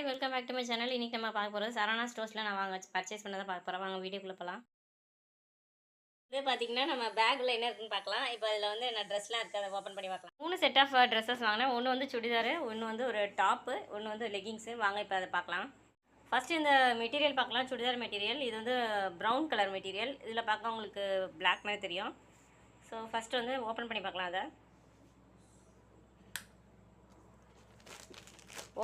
Hi welcome back to my channel. இன்றைக்கி நம்ம பார்க்க போகிறது சரவணா ஸ்டோர்ஸில் நான் பர்ச்சேஸ் பண்ணதை பார்க்க போகிறோம். வாங்க வீடியோக்குள்ளே போகலாம். இது பார்த்தீங்கன்னா நம்ம பேக்கில் என்ன இருக்குன்னு பார்க்கலாம். இப்போ அதில் வந்து என்ன ட்ரெஸ்லாம் இருக்குது, அதை ஓப்பன் பண்ணி பார்க்கலாம். 3 செட் ஆஃப் ட்ரெஸ்ஸஸ் வாங்கினேன். ஒன்று வந்து சுடிதாரு, ஒன்று வந்து ஒரு டாப்பு, ஒன்று வந்து லெகிங்ஸு. வாங்க இப்போ அதை பார்க்கலாம். ஃபஸ்ட்டு இந்த மெட்டீரியல் பார்க்கலாம். சுடிதார் மெட்டீரியல். இது வந்து ப்ரௌன் கலர் மெட்டீரியல். இதில் பார்க்க உங்களுக்கு பிளாக் மாதிரி தெரியும். ஸோ ஃபஸ்ட்டு வந்து ஓப்பன் பண்ணி பார்க்கலாம். அதை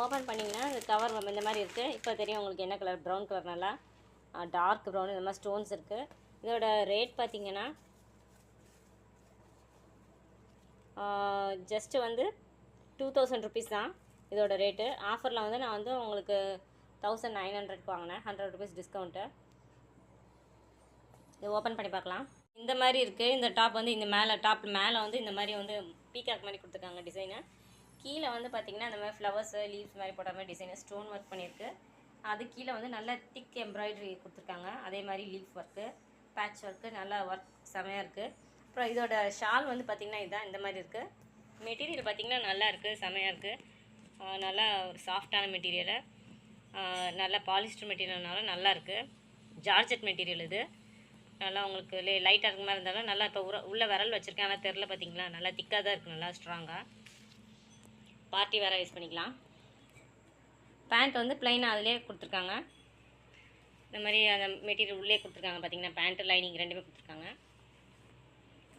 ஓப்பன் பண்ணிங்கன்னா இந்த கவர் இந்த மாதிரி இருக்குது. இப்போ தெரியும் உங்களுக்கு என்ன கலர், ப்ரௌன் கலர், நல்லா டார்க் ப்ரௌன், இந்த மாதிரி ஸ்டோன்ஸ் இருக்குது. இதோட ரேட் பார்த்திங்கன்னா ஜஸ்ட்டு வந்து 2000 ருபீஸ் தான் இதோட ரேட்டு. ஆஃபரில் வந்து நான் வந்து உங்களுக்கு 1900க்கு வாங்கினேன், 100 ருபீஸ் டிஸ்கவுண்ட்டு. இது ஓப்பன் பண்ணி பார்க்கலாம். இந்த மாதிரி இருக்குது. இந்த டாப் வந்து இந்த டாப் மேலே வந்து இந்த மாதிரி வந்து பீகாக் மாதிரி கொடுத்துருக்காங்க டிசைனு. கீழே வந்து பார்த்திங்கன்னா இந்த மாதிரி ஃப்ளவர்ஸு லீவ்ஸ் மாதிரி போட்ட மாதிரி டிசைனு ஸ்டோன் ஒர்க் பண்ணியிருக்கு. அது கீழே வந்து நல்ல திக் எம்ப்ராய்டரி கொடுத்துருக்காங்க. அதே மாதிரி லீஃப் ஒர்க்கு, பேட்ச் ஒர்க்கு, நல்லா ஒர்க் செமையாக இருக்குது. அப்புறம் இதோட ஷால் வந்து பார்த்திங்கன்னா இதுதான், இந்த மாதிரி இருக்குது. மெட்டீரியல் பார்த்திங்கன்னா நல்லா இருக்குது, செமையாக இருக்குது. நல்லா ஒரு சாஃப்டான மெட்டீரியலு, நல்லா பாலிஸ்டர் மெட்டீரியல்னால நல்லா இருக்குது. ஜார்ஜெட் மெட்டீரியல் இது. நல்லா உங்களுக்கு லைட்டாக இருக்க மாதிரி இருந்தாலும் நல்லா இப்போ உள்ள விரல் வச்சுருக்கேன், ஆனால் தெரில பார்த்திங்களா, நல்லா திக்காக தான் இருக்குது, நல்லா ஸ்ட்ராங்காக. பார்ட்டி வேறு யூஸ் பண்ணிக்கலாம். பேண்ட் வந்து ப்ளைனாக அதிலே கொடுத்துருக்காங்க. இந்த மாதிரி அந்த மெட்டீரியல் உள்ளே கொடுத்துருக்காங்க பார்த்திங்கன்னா, பேண்ட்டு லைனிங் ரெண்டுமே கொடுத்துருக்காங்க.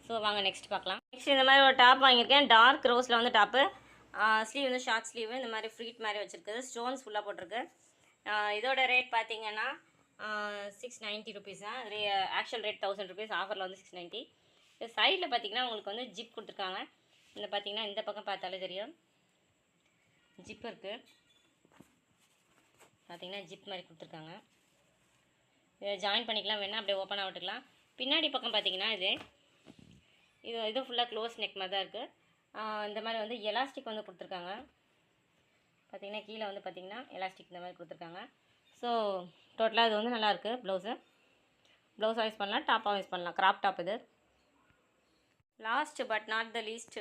ஸோ வாங்க நெக்ஸ்ட் பார்க்கலாம். நெக்ஸ்ட் இந்த மாதிரி ஒரு டாப் வாங்கியிருக்கேன். டார்க் ரோஸில் வந்து டாப்பு. ஸ்லீவ் வந்து ஷார்ட் ஸ்லீவு, இந்த மாதிரி ஃப்ரீட் மாதிரி வச்சுருக்குது. ஸ்டோன்ஸ் ஃபுல்லாக போட்டிருக்கு. இதோட ரேட் பார்த்திங்கன்னா 690 ருபீஸ் தான். ஆக்சுவல் ரேட் 1000 ருபீஸ், ஆஃபரில் வந்து 690. இது சைடில் பார்த்திங்கன்னா உங்களுக்கு வந்து ஜிப் கொடுத்துருக்காங்க. இந்த பார்த்திங்கன்னா இந்த பக்கம் பார்த்தாலே தெரியும் ஜிப் இருக்குது. பார்த்திங்கன்னா ஜிப் மாதிரி கொடுத்துருக்காங்க. இதை ஜாயின் பண்ணிக்கலாம், வேணால் அப்படியே ஓப்பனாக விட்டுக்கலாம். பின்னாடி பக்கம் பார்த்திங்கன்னா இது ஃபுல்லாக க்ளோஸ் நெக் மாதிரி தான் இருக்குது. இந்த மாதிரி வந்து எலாஸ்டிக் வந்து கொடுத்துருக்காங்க. பார்த்திங்கன்னா கீழே வந்து பார்த்திங்கன்னா எலாஸ்டிக் இந்த மாதிரி கொடுத்துருக்காங்க. ஸோ டோட்டலாக இது வந்து நல்லாயிருக்கு. ப்ளவுஸாக யூஸ் பண்ணலாம், டாப்பாக யூஸ் பண்ணலாம். கிராப் டாப் இது. Last but not the least,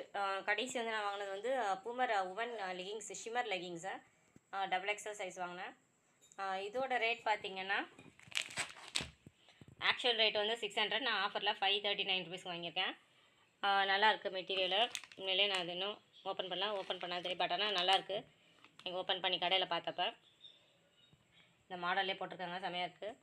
கடைசி வந்து நான் வாங்கினது வந்து பூமர் உவன் லெகிங்ஸ், ஷிமர் லெகிங்ஸை XXL சைஸ் வாங்கினேன். இதோட ரேட் பார்த்திங்கன்னா ஆக்சுவல் ரேட் வந்து 600, நான் ஆஃபரில் 539 ருபீஸ் வாங்கியிருக்கேன். நல்லாயிருக்கு மெட்டீரியலு. உண்மையிலே நான் அது இன்னும் ஓப்பன் பண்ணால் தெரியும், பட் ஆனால் நல்லாயிருக்கு. நீங்கள் ஓப்பன் பண்ணி கடையில் பார்த்தப்ப இந்த மாடல்லே போட்டிருக்காங்க, செமையாக இருக்குது.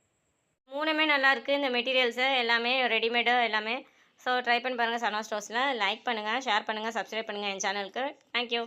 மூணுமே நல்லாயிருக்கு. இந்த மெட்டீரியல்ஸு எல்லாமே ரெடிமேடு எல்லாமே. ஸோ ட்ரை பண்ணி பாருங்கள் சரவணா ஸ்டோர்ஸில். லைக் பண்ணுங்கள், ஷேர் பண்ணுங்கள், சப்ஸ்கிரைப் பண்ணுங்கள் என் சேனலுக்கு. தேங்க்யூ.